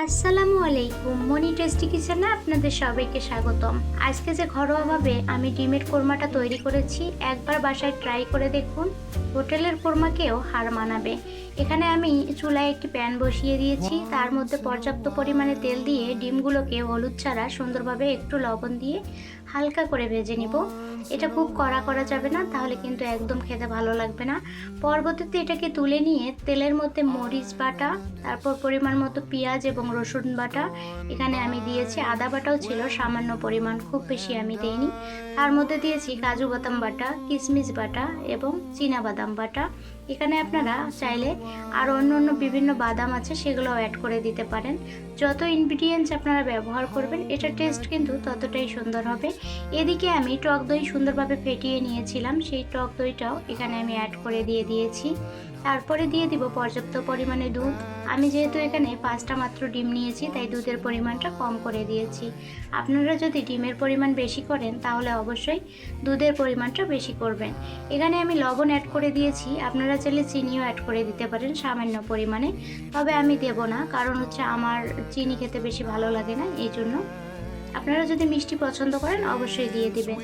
আসসালামু আলাইকুম, মনি টেস্টি কিচেনে আপনাদের সবাইকে স্বাগতম। আজকে যে ঘরোয়াভাবে আমি ডিমের কোরমাটা তৈরি করেছি, একবার বাসায় ট্রাই করে দেখুন, হোটেলের কোরমাকেও হার মানাবে। এখানে আমি চুলায় একটি প্যান বসিয়ে দিয়েছি, তার মধ্যে পর্যাপ্ত পরিমাণে তেল দিয়ে ডিমগুলোকে হলুদ ছাড়া সুন্দরভাবে একটু লবণ দিয়ে হালকা করে ভেজে নিব। এটা খুব কড়া করা যাবে না, তাহলে কিন্তু একদম খেতে ভালো লাগবে না। পরবর্তীতে এটাকে তুলে নিয়ে তেলের মধ্যে মরিচ বাটা, তারপর পরিমাণ মতো পেঁয়াজ এবং রসুন বাটা, এখানে আমি দিয়েছি আদা বাটাও ছিল সামান্য পরিমাণ, খুব বেশি আমি দেইনি। তার মধ্যে দিয়েছি কাজু বাদাম বাটা, কিশমিশ বাটা এবং চীনা বাদাম বাটা। এখানে আপনারা চাইলে আর অন্য বিভিন্ন বাদাম আছে সেগুলোও অ্যাড করে দিতে পারেন। যত ইনগ্রিডিয়েন্টস আপনারা ব্যবহার করবেন, এটা টেস্ট কিন্তু ততটাই সুন্দর হবে। এদিকে আমি টক দই সুন্দরভাবে ফেটিয়ে নিয়েছিলাম, সেই টক দইটাও এখানে আমি অ্যাড করে দিয়েছি। তারপরে দিয়ে দিব পর্যাপ্ত পরিমাণে দুধ। আমি যেহেতু এখানে 5টা মাত্র ডিম নিয়েছি, তাই দুধের পরিমাণটা কম করে দিয়েছি। আপনারা যদি ডিমের পরিমাণ বেশি করেন তাহলে অবশ্যই দুধের পরিমাণটা বেশি করবেন। এখানে আমি লবণ অ্যাড করে দিয়েছি, আপনারা চাইলে চিনিও অ্যাড করে দিতে পারেন সামান্য পরিমাণে, তবে আমি দেব না, কারণ হচ্ছে আমার চিনি খেতে বেশি ভালো লাগে না, এই জন্য। আপনারা যদি মিষ্টি পছন্দ করেন অবশ্যই দিয়ে দিবেন।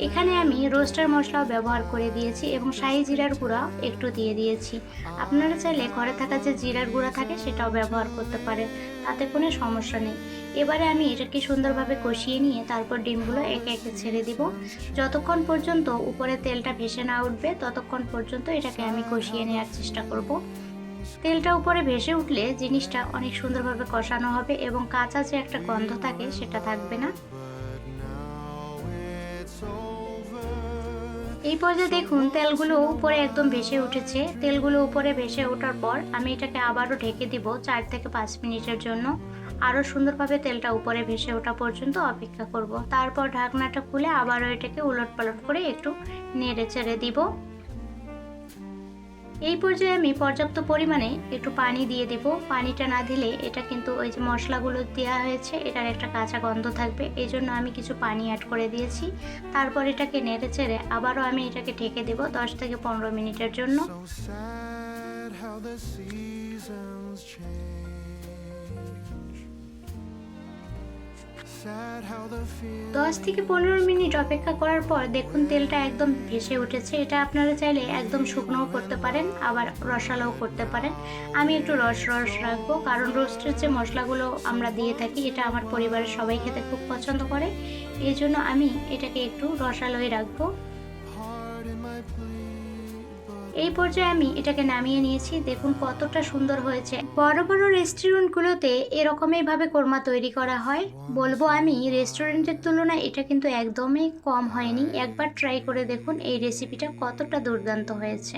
এখানে আমি রোস্টার মশলাও ব্যবহার করে দিয়েছি এবং শাহি জিরার গুঁড়া একটু দিয়ে দিয়েছি। আপনারা চাইলে ঘরে থাকা যে জিরার গুঁড়া থাকে সেটাও ব্যবহার করতে পারেন, তাতে কোনো সমস্যা নেই। এবারে আমি এটাকে সুন্দরভাবে কষিয়ে নিয়ে তারপর ডিমগুলো একে একে ছেড়ে দিব। যতক্ষণ পর্যন্ত উপরে তেলটা ভেসে না উঠবে ততক্ষণ পর্যন্ত এটাকে আমি কষিয়ে নেওয়ার চেষ্টা করব। তেলটা উপরে ভেসে উঠলে জিনিসটা অনেক সুন্দরভাবে কষানো হবে এবং কাঁচা যে একটা গন্ধ থাকে সেটা থাকবে না। এই পর্যায়ে দেখুন তেলগুলো উপরে একদম ভেসে উঠেছে। তেলগুলো উপরে ভেসে ওঠার পর আমি এটাকে আবারও ঢেকে দিব 4 থেকে 5 মিনিটের জন্য। আরও সুন্দরভাবে তেলটা উপরে ভেসে ওঠা পর্যন্ত অপেক্ষা করব। তারপর ঢাকনাটা খুলে আবারও এটাকে উলটপালট করে একটু নেড়ে চেড়ে দিব। এই পর্যায়ে আমি পর্যাপ্ত পরিমাণে একটু পানি দিয়ে দেব। পানিটা না দিলে এটা কিন্তু ওই যে মশলাগুলো দেওয়া হয়েছে এটার একটা কাঁচা গন্ধ থাকবে, এই জন্য আমি কিছু পানি অ্যাড করে দিয়েছি। তারপর এটাকে নেড়ে চেড়ে আবারও আমি এটাকে ঢেকে দেব 10 থেকে 15 মিনিটের জন্য। 10 থেকে 15 মিনিট অপেক্ষা করার পর দেখুন তেলটা একদম ভেসে উঠেছে। এটা আপনারা চাইলে একদম শুকনোও করতে পারেন, আবার রসালোও করতে পারেন। আমি একটু রস রাখবো, কারণ রোস্টের যে মশলাগুলো আমরা দিয়ে থাকি এটা আমার পরিবারের সবাই খেতে খুব পছন্দ করে, এই জন্য আমি এটাকে একটু রসালোই রাখবো। এই পর্যায়ে আমি এটাকে নামিয়ে নিয়েছি। দেখুন কতটা সুন্দর হয়েছে। বড় বড় রেস্টুরেন্টগুলোতে এরকমইভাবে কোরমা তৈরি করা হয়। বলবো আমি রেস্টুরেন্টের তুলনায় এটা কিন্তু একদমই কম হয়নি। একবার ট্রাই করে দেখুন এই রেসিপিটা কতটা দুর্দান্ত হয়েছে।